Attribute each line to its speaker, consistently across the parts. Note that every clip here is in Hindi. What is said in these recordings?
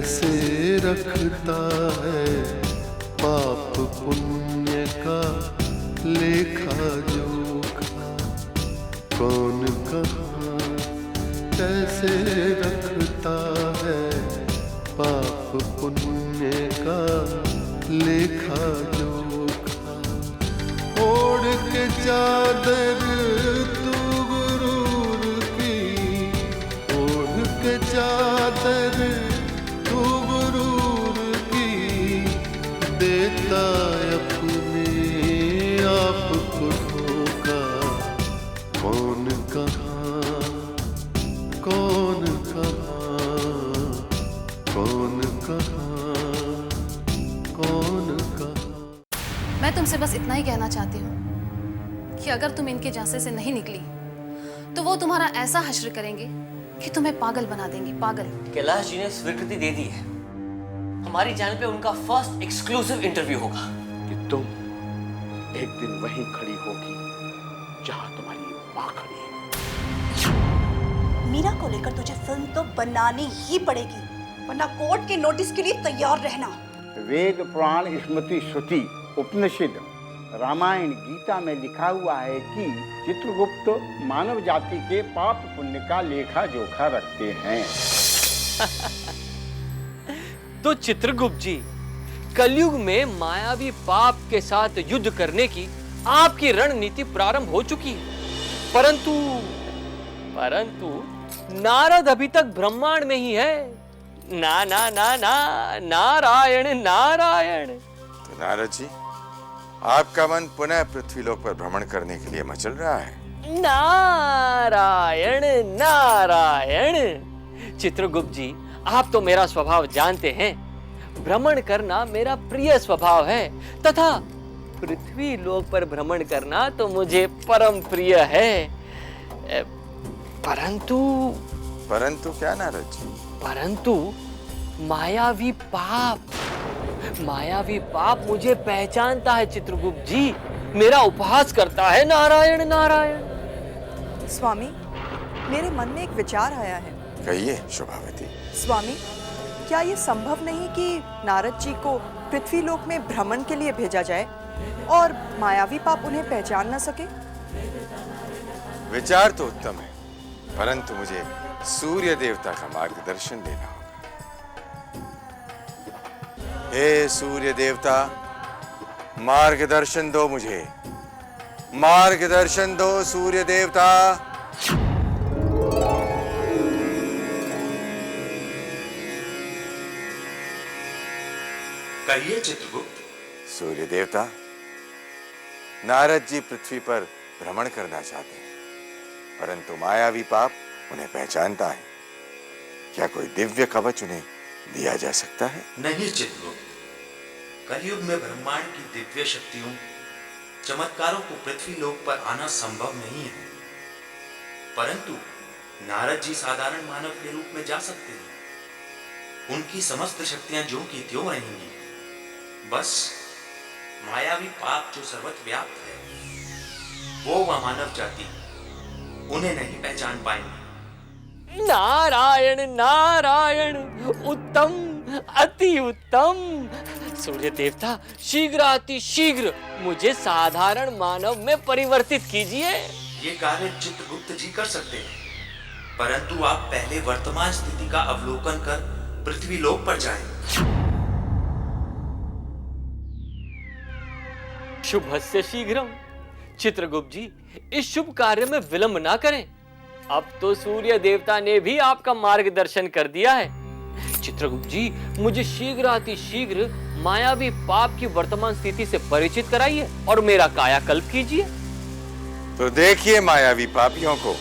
Speaker 1: कैसे रखता है पाप पुण्य का लेखा जोखा। कौन कहाँ कैसे रखता है पाप पुण्य का लेखा जोखा। ओढ़ के चादर तू गुरूर की, ओढ़ के चादर तू गुरूर की, देता अपने आप को धोखा। कौन कहाँ कौन कहाँ कौन कहाँ कौन कहाँ।
Speaker 2: मैं तुमसे बस इतना ही कहना चाहती हूँ कि अगर तुम इनके झांसे से नहीं निकली तो वो तुम्हारा ऐसा हश्र करेंगे कि तुम्हें पागल बना देंगे, पागल।
Speaker 3: कैलाश जी ने स्वीकृति दे दी है। हमारी चैनल पे उनका फर्स्ट एक्सक्लूसिव इंटरव्यू होगा
Speaker 4: कि तुम एक दिन वहीं खड़ी होगी जहां तुम्हारी मां खड़ी है।
Speaker 5: मीरा को लेकर तुझे फिल्म तो बनानी ही पड़ेगी, वरना कोर्ट के नोटिस के लिए तैयार रहना।
Speaker 6: वेद पुराण स्मृति श्रुति उपनिषद रामायण गीता में लिखा हुआ है कि चित्रगुप्त मानव जाति के पाप पुण्य का लेखा जोखा रखते हैं।
Speaker 3: तो चित्रगुप्त जी, कलयुग में मायावी पाप के साथ युद्ध करने की आपकी रणनीति प्रारंभ हो चुकी है, परंतु नारद अभी तक ब्रह्मांड में ही है। ना ना ना ना नारायण नारायण।
Speaker 7: तो नारद जी, आपका मन पुनः पृथ्वीलोक पर भ्रमण करने के लिए मचल रहा है।
Speaker 3: नारायण नारायण। चित्रगुप्त जी, आप तो मेरा स्वभाव जानते हैं। भ्रमण करना मेरा प्रिय स्वभाव है तथा पृथ्वी लोक पर भ्रमण करना तो मुझे परम प्रिय है।
Speaker 7: परंतु क्या नारद जी?
Speaker 3: परंतु मायावी पाप मुझे पहचानता है चित्रगुप्त जी, मेरा उपहास करता है। नारायण नारायण।
Speaker 8: स्वामी, मेरे मन में एक विचार आया है।
Speaker 7: कहिए शोभावती।
Speaker 8: स्वामी, क्या ये संभव नहीं कि नारद जी को पृथ्वीलोक में भ्रमण के लिए भेजा जाए और मायावी पाप उन्हें पहचान न सके?
Speaker 7: विचार तो उत्तम है, परंतु मुझे सूर्य देवता का मार्गदर्शन लेना होगा। हे सूर्य देवता, मार्गदर्शन दो मुझे, मार्गदर्शन दो सूर्य देवता।
Speaker 9: कहिए चित्रगुप्त।
Speaker 7: सूर्य देवता, नारद जी पृथ्वी पर भ्रमण करना चाहते हैं, परंतु मायावी पाप उन्हें पहचानता है। क्या कोई दिव्य कवच उन्हें दिया जा सकता है?
Speaker 9: नहीं चित्रगुप्त, कलयुग में ब्रह्मांड की दिव्य शक्तियों चमत्कारों को पृथ्वी लोक पर आना संभव नहीं है, परंतु नारद जी साधारण मानव के रूप में जा सकते हैं। उनकी समस्त शक्तियां ज्यों की त्यों रहेंगी, बस मायावी पाप जो सर्वत्र व्याप्त है वो मानव जाति उन्हें नहीं पहचान पाएंगे।
Speaker 3: नारायण नारायण। उत्तम, अति उत्तम। सूर्य देवता, शीघ्र अति शीघ्र मुझे साधारण मानव में परिवर्तित कीजिए।
Speaker 9: ये कार्य चित्रगुप्त जी कर सकते हैं, परंतु आप पहले वर्तमान स्थिति का अवलोकन कर पृथ्वी लोक पर जाएं।
Speaker 3: शुभस्य शीघ्रम। चित्रगुप्त जी, इस शुभ कार्य में विलंब ना करें। अब तो सूर्य देवता ने भी आपका मार्गदर्शन कर दिया है। चित्रगुप्त जी, मुझे शीघ्र अति शीघ्र मायावी पाप की वर्तमान स्थिति से परिचित कराइए और मेरा कायाकल्प कीजिए।
Speaker 7: तो देखिए मायावी पापियों को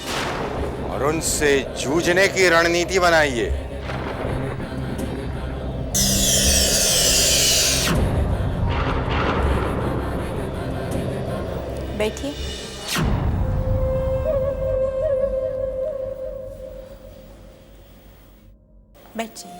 Speaker 7: और उनसे जूझने की रणनीति बनाइए।
Speaker 5: बैठिए। बैठिए।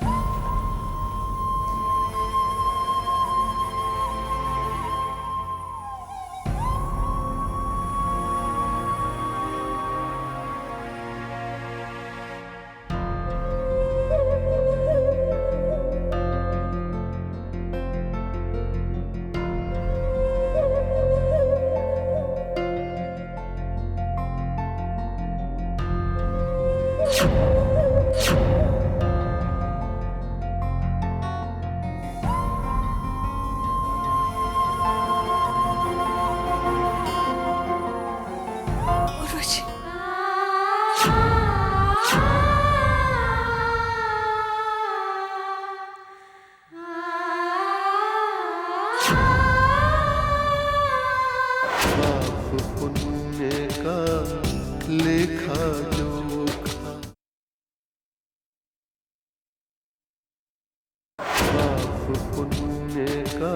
Speaker 1: पाप पुण्य का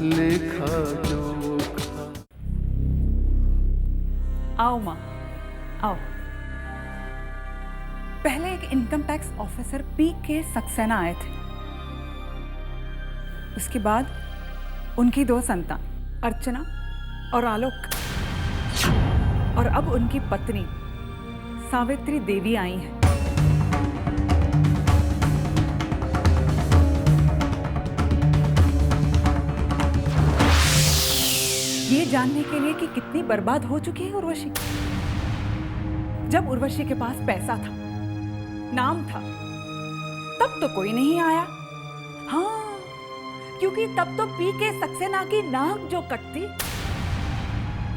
Speaker 1: लेखा जोखा।
Speaker 10: आओ माँ, आओ। पहले एक income tax officer PK Saxena आए थे, उसके बाद उनकी 2 संतान अर्चना और आलोक, और अब उनकी पत्नी सावित्री देवी आई हैं। ये जानने के लिए कि कितनी बर्बाद हो चुकी है उर्वशी। जब उर्वशी के पास पैसा था, नाम था, तब तो कोई नहीं आया। हाँ, क्योंकि तब तो PK सक्सेना की नाक जो कटती।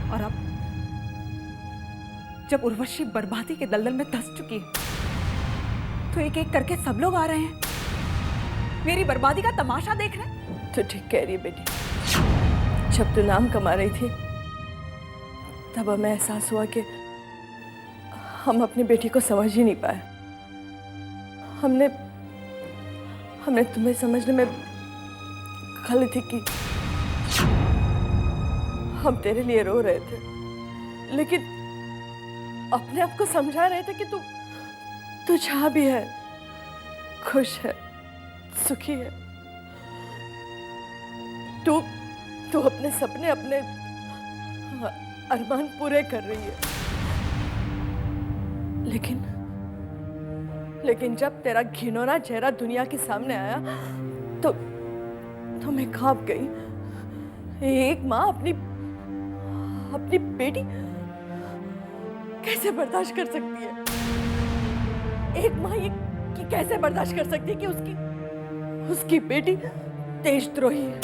Speaker 10: और अब जब उर्वशी बर्बादी के दलदल में धंस चुकी है, तो एक एक करके सब लोग आ रहे हैं मेरी बर्बादी का तमाशा देख रहे हैं।
Speaker 11: तो ठीक कह रही है बेटी। जब तू नाम कमा रही थी, तब हमें एहसास हुआ कि हम अपनी बेटी को समझ ही नहीं पाए। हमने तुम्हें समझने में गलती की। हम तेरे लिए रो रहे थे, लेकिन अपने आप को समझा रहे थे कि तू जहाँ भी है, खुश है, सुखी है। तू अपने सपने, अपने अरमान पूरे कर रही है। लेकिन जब तेरा घिनौना चेहरा दुनिया के सामने आया, तो मैं कांप गई। एक माँ अपनी बेटी कैसे बर्दाश्त कर सकती है? एक माँ ये कैसे बर्दाश्त कर सकती है कि उसकी बेटी देशद्रोही है?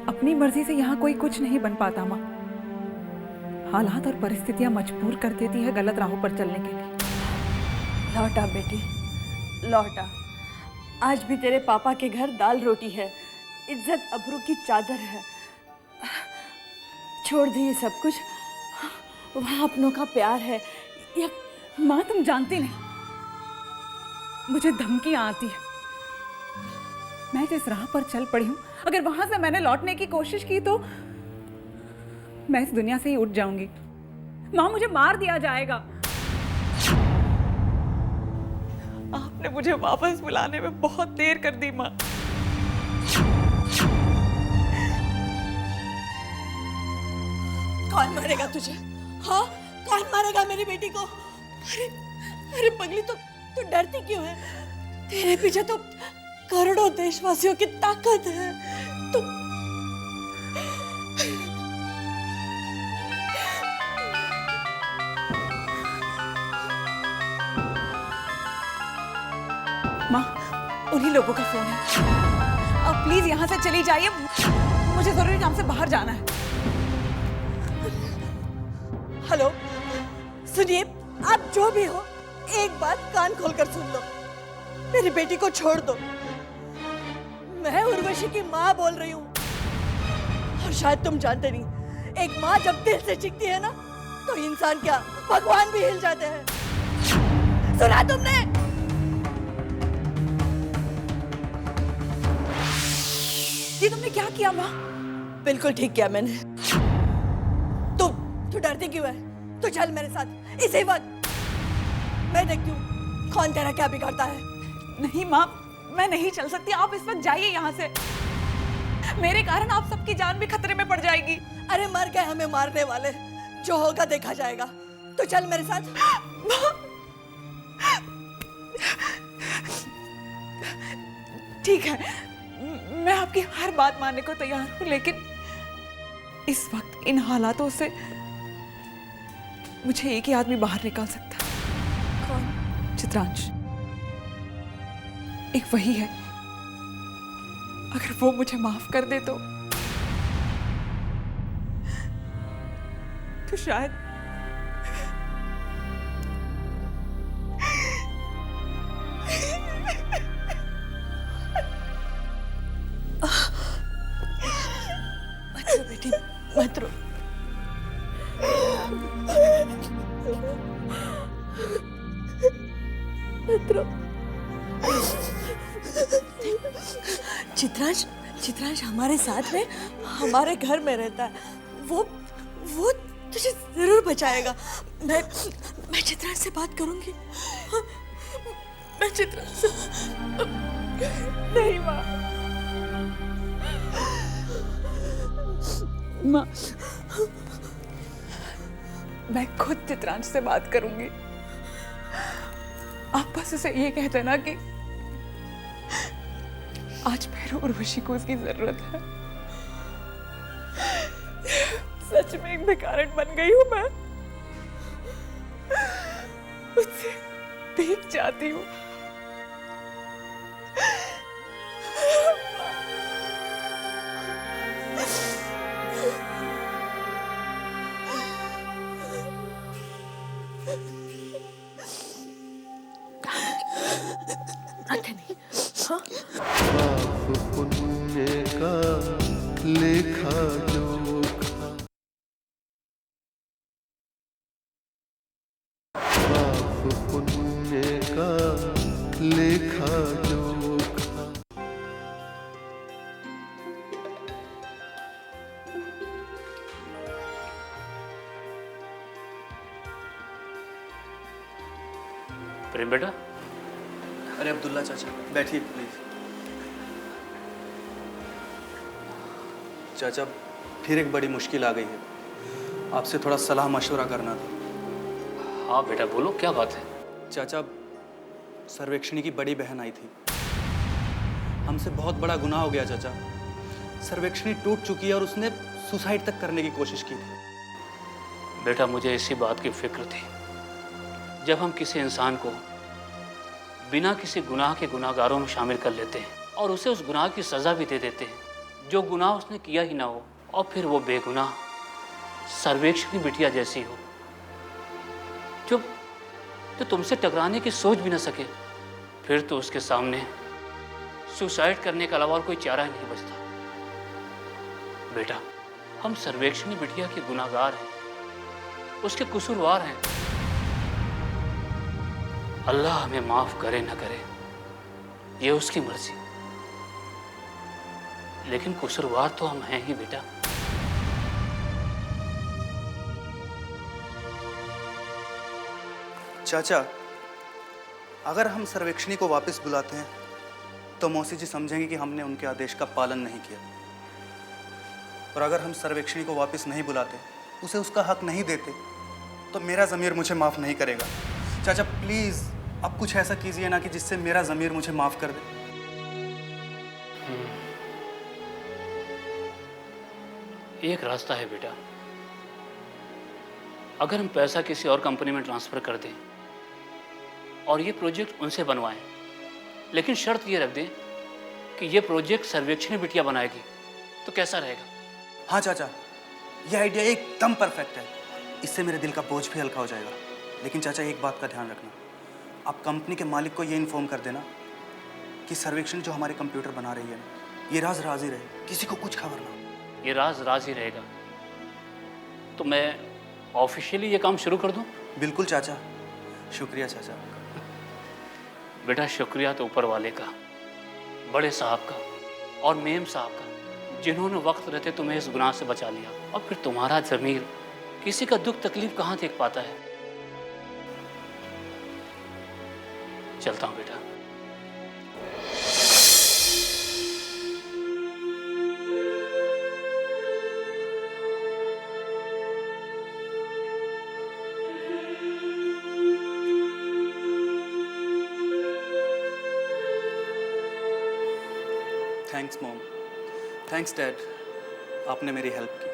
Speaker 10: अपनी मर्जी से यहाँ कोई कुछ नहीं बन पाता माँ। हालात और परिस्थितियां मजबूर कर देती है गलत राहों पर चलने के लिए।
Speaker 11: लौटा बेटी, लौटा। आज भी तेरे पापा के घर दाल रोटी है, इज्जत अबरू की चादर है। छोड़ दी ये सब कुछ, वहाँ अपनों का प्यार है।
Speaker 10: या माँ, तुम जानती नहीं, मुझे धमकियां आती है। मैं जिस राह पर चल पड़ी हूँ, अगर वहां से मैंने लौटने की कोशिश की तो मैं इस दुनिया से ही उठ जाऊंगी। माँ, मुझे मार दिया जाएगा। आपने मुझे वापस बुलाने में बहुत देर कर दी माँ।
Speaker 11: कौन मारेगा तुझे? हाँ, कौन मारेगा मेरी बेटी को? अरे पगली, तू डरती क्यों है? तेरे पीछे तो करोड़ों देशवासियों की ताकत है। तू
Speaker 10: माँ, उन्हीं लोगों का फोन है। अब प्लीज यहाँ से चली जाइए, मुझे जरूरी काम से बाहर जाना है।
Speaker 11: हेलो, सुनिए, आप जो भी हो, एक बात कान खोलकर सुन लो। मेरी बेटी को छोड़ दो। मैं उर्वशी की माँ बोल रही हूँ। और शायद तुम जानते नहीं, एक माँ जब दिल से चिढ़ती है ना, तो इंसान क्या, भगवान भी हिल जाते हैं। सुना तुमने?
Speaker 10: ये तुमने क्या किया माँ?
Speaker 11: बिल्कुल ठीक किया मैंने। तू डरती क्यों है? तू चल मेरे साथ इसी वक्त। मैं देखती हूँ कौन तेरा क्या बिगाड़ता है।
Speaker 10: नहीं माँ, मैं नहीं चल सकती। आप इस वक्त जाइए यहाँ से। मेरे कारण आप सबकी जान भी खतरे में पड़ जाएगी।
Speaker 11: अरे मर गए हमें मारने वाले, जो होगा देखा जाएगा। तो चल मेरे साथ।
Speaker 10: ठीक है, मैं आपकी हर बात मानने को तैयार हूँ, लेकिन इस वक्त इन हालातों से मुझे एक ही आदमी बाहर निकाल सकता है।
Speaker 11: कौन?
Speaker 10: चित्रांश। एक वही है, अगर वो मुझे माफ कर दे तो शायद
Speaker 11: मत रो बेटी, मत रो। मित्रों, चित्रांश चित्रांश हमारे साथ में हमारे घर में रहता है। वो तुझे जरूर बचाएगा। मैं चित्रांश से बात करूंगी। मैं चित्रांश से
Speaker 10: नहीं माँ, माँ मैं खुद चित्रांश से बात करूंगी। आप बस उसे ये कह देना कि आज फिर उर्वशी को उसकी जरूरत है। सच में एक भिखारिन बन गई हूं मैं, उससे भीख चाहती हूँ।
Speaker 1: पाप पुण्य का लेखा जोखा, पाप पुण्य का लेखा जोखा।
Speaker 3: प्रेम बेटा,
Speaker 12: अरे अब्दुल्ला चाचा बैठिए प्लीज। चाचा फिर एक बड़ी मुश्किल आ गई है, आपसे थोड़ा सलाह मशवरा करना था।
Speaker 3: हाँ बेटा बोलो, क्या बात है?
Speaker 12: चाचा, सर्वेक्षणी की बड़ी बहन आई थी, हमसे बहुत बड़ा गुनाह हो गया चाचा। सर्वेक्षणी टूट चुकी है और उसने सुसाइड तक करने की कोशिश की थी।
Speaker 3: बेटा मुझे इसी बात की फिक्र थी, जब हम किसी इंसान को बिना किसी गुनाह के गुनाहगारों में शामिल कर लेते हैं और उसे उस गुनाह की सज़ा भी दे देते हैं जो गुनाह उसने किया ही ना हो, और फिर वो बेगुनाह सर्वेक्षणी बिटिया जैसी हो जो तुमसे टकराने की सोच भी ना सके, फिर तो उसके सामने सुसाइड करने के अलावा और कोई चारा ही नहीं बचता। बेटा हम सर्वेक्षणी बिटिया के गुनाहगार हैं, उसके कसूरवार हैं। अल्लाह हमें माफ करे ना करे ये उसकी मर्जी, लेकिन कसूरवार तो हम हैं ही बेटा।
Speaker 12: चाचा, अगर हम सर्वेक्षणी को वापस बुलाते हैं तो मौसी जी समझेंगे कि हमने उनके आदेश का पालन नहीं किया, और अगर हम सर्वेक्षणी को वापस नहीं बुलाते, उसे उसका हक नहीं देते, तो मेरा ज़मीर मुझे माफ़ नहीं करेगा। चाचा प्लीज़ आप कुछ ऐसा कीजिए ना कि जिससे मेरा ज़मीर मुझे माफ़ कर दे।
Speaker 3: एक रास्ता है बेटा, अगर हम पैसा किसी और कंपनी में ट्रांसफ़र कर दें और ये प्रोजेक्ट उनसे बनवाएं, लेकिन शर्त ये रख दें कि ये प्रोजेक्ट सर्वेक्षणी बिटिया बनाएगी, तो कैसा रहेगा?
Speaker 12: हाँ चाचा, ये आइडिया एकदम परफेक्ट है, इससे मेरे दिल का बोझ भी हल्का हो जाएगा। लेकिन चाचा एक बात का ध्यान रखना, आप कंपनी के मालिक को ये इन्फॉर्म कर देना कि सर्वेक्षण जो हमारे कंप्यूटर बना रही है ना, ये राज राज ही रहे, किसी को कुछ खबर ना।
Speaker 3: ये राज राज ही रहेगा, तो मैं ऑफिशियली ये काम शुरू कर दूं?
Speaker 12: बिल्कुल चाचा, शुक्रिया चाचा।
Speaker 3: बेटा शुक्रिया तो ऊपर वाले का, बड़े साहब का और मेम साहब का, जिन्होंने वक्त रहते तुम्हें इस गुनाह से बचा लिया, और फिर तुम्हारा ज़मीर किसी का दुख तकलीफ कहाँ देख पाता है। चलता हूँ बेटा।
Speaker 12: थैंक्स मॉम, थैंक्स डैड, आपने मेरी हेल्प की।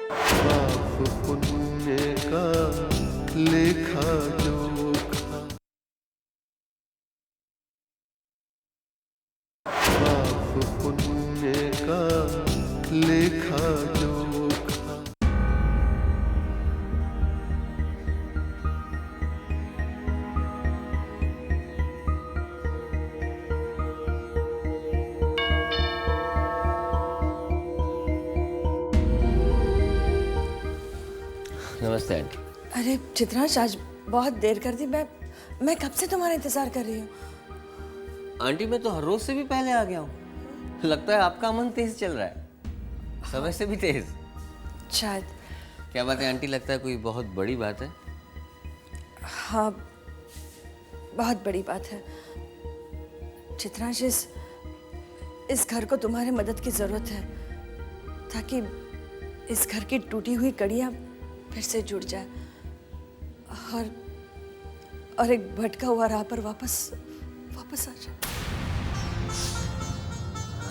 Speaker 1: पाप पुण्य का लेखा जोखा, पाप पुण्य का लेखा जोखा।
Speaker 13: नमस्ते आंटी।
Speaker 11: अरे चित्रांश, आज बहुत देर कर दी। मैं कब से तुम्हारा इंतजार कर रही हूँ।
Speaker 3: आंटी मैं तो हर रोज से भी पहले आ गया हूँ। लगता है आपका मन तेज चल रहा है, समय से भी तेज।
Speaker 11: शायद।
Speaker 3: क्या बात है आंटी, लगता है कोई बहुत बड़ी बात है?
Speaker 11: हाँ, बहुत बड़ी बात है चित्रांश। इस घर को तुम्हारी मदद की जरूरत है ताकि इस घर की टूटी हुई कड़ियाँ फिर से जुड़ जाए और एक भटका हुआ राह पर वापस आ जाए।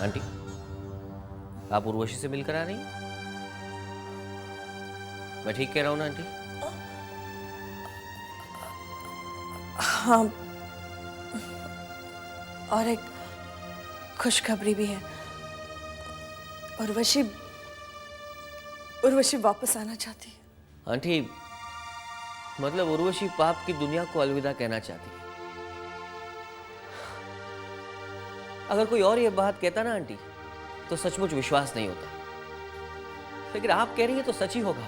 Speaker 3: आंटी, आप उर्वशी से मिलकर आ रही हैं? मैं ठीक कह रहा हूँ ना आंटी?
Speaker 11: हाँ, और एक खुशखबरी भी है। उर्वशी वापस आना चाहती है।
Speaker 3: आंटी, मतलब उर्वशी पाप की दुनिया को अलविदा कहना चाहती है। अगर कोई और ये बात कहता ना आंटी, तो सचमुच विश्वास नहीं होता, लेकिन आप कह रही है तो सच ही होगा।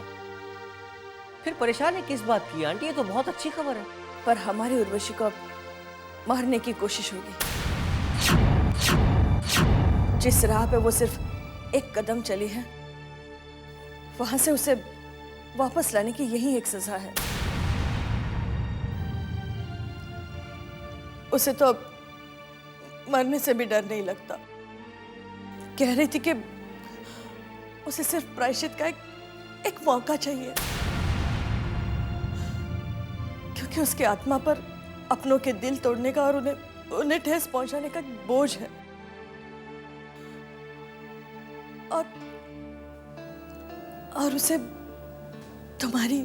Speaker 3: फिर परेशानी किस बात की आंटी? ये तो बहुत अच्छी खबर है।
Speaker 11: पर हमारी उर्वशी को अब मारने की कोशिश होगी। जिस राह पे वो सिर्फ एक कदम चली है, वहां से उसे वापस लाने की यही एक सजा है। उसे तो अब मरने से भी डर नहीं लगता। कह रही थी कि उसे सिर्फ प्रायश्चित का एक मौका चाहिए, क्योंकि उसकी आत्मा पर अपनों के दिल तोड़ने का और उन्हें ठेस पहुंचाने का बोझ है। और उसे तुम्हारी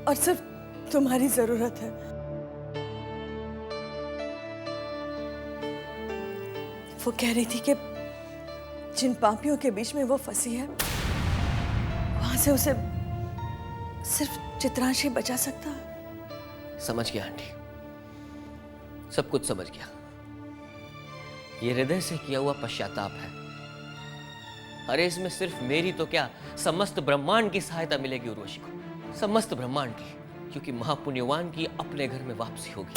Speaker 11: और सिर्फ तुम्हारी जरूरत है। वो कह रही थी कि जिन पापियों के बीच में वो फंसी है, वहां से उसे सिर्फ चित्रांश ही बचा सकता है।
Speaker 3: समझ गया आंटी, सब कुछ समझ गया। ये हृदय से किया हुआ पश्चाताप है। अरे इसमें सिर्फ मेरी तो क्या, समस्त ब्रह्मांड की सहायता मिलेगी उर्वशी को, समस्त ब्रह्मांड की, क्योंकि महापुण्यवान की अपने घर में वापसी होगी।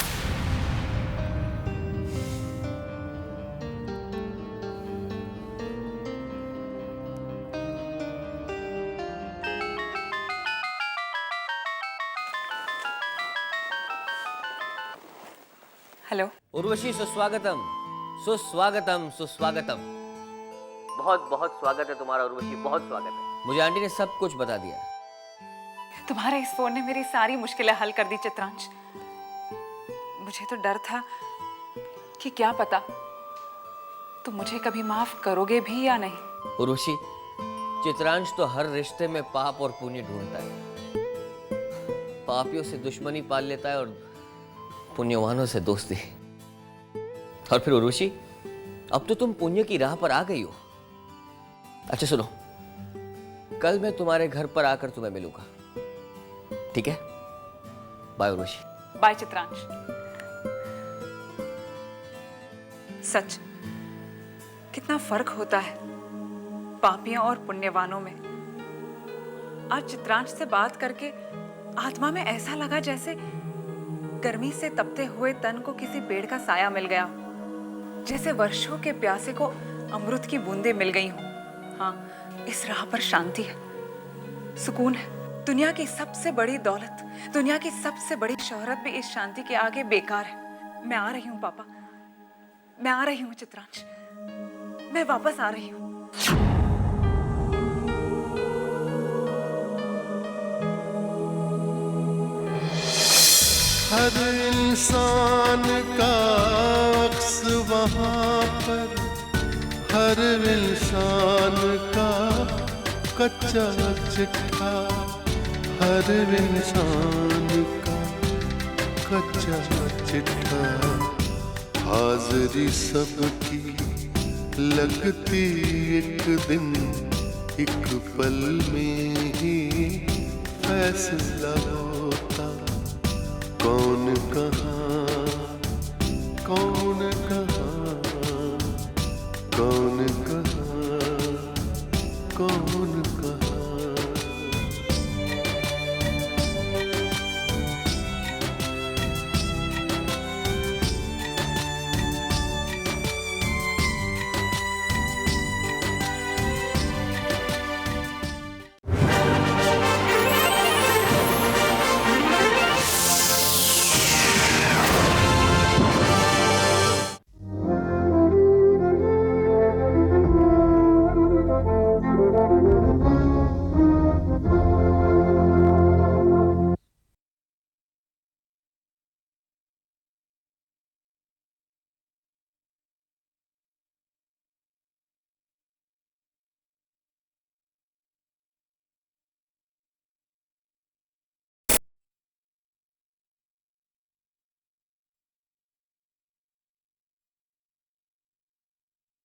Speaker 10: हेलो
Speaker 3: उर्वशी, सुस्वागतम सुस्वागतम सुस्वागतम। बहुत बहुत स्वागत है तुम्हारा उर्वशी, बहुत स्वागत है। मुझे आंटी ने सब कुछ बता दिया।
Speaker 10: तुम्हारे इस फोन ने मेरी सारी मुश्किलें हल कर दी चित्रांश। मुझे तो डर था कि क्या पता तुम मुझे कभी माफ करोगे भी या नहीं।
Speaker 3: उर्वशी, चित्रांश तो हर रिश्ते में पाप और पुण्य ढूंढता है। पापियों से दुश्मनी पाल लेता है और पुण्यवानों से दोस्ती। और फिर उर्वशी, अब तो तुम पुण्य की राह पर आ गई हो। अच्छा सुनो, कल मैं तुम्हारे घर पर आकर तुम्हें मिलूंगा, ठीक है? बाय उर्वशी।
Speaker 10: बाय चित्रांश। सच, कितना फर्क होता है पापियों और पुण्यवानों में। आज चित्रांश से बात करके आत्मा में ऐसा लगा जैसे गर्मी से तपते हुए तन को किसी पेड़ का साया मिल गया, जैसे वर्षों के प्यासे को अमृत की बूंदें मिल गई हों। हाँ, इस राह पर शांति है, सुकून है। दुनिया की सबसे बड़ी दौलत, दुनिया की सबसे बड़ी शोहरत भी इस शांति के आगे बेकार है। मैं आ रही हूँ पापा, मैं आ रही हूँ चित्रांश, मैं वापस आ रही हूँ।
Speaker 1: हर इंसान का अक्स वहाँ पर, हर इंसान का कच्चा चिट्ठा, हर इंसान का कच्चा चिट्ठा। हाज़िरी सबकी लगती एक दिन, एक पल में ही फैसला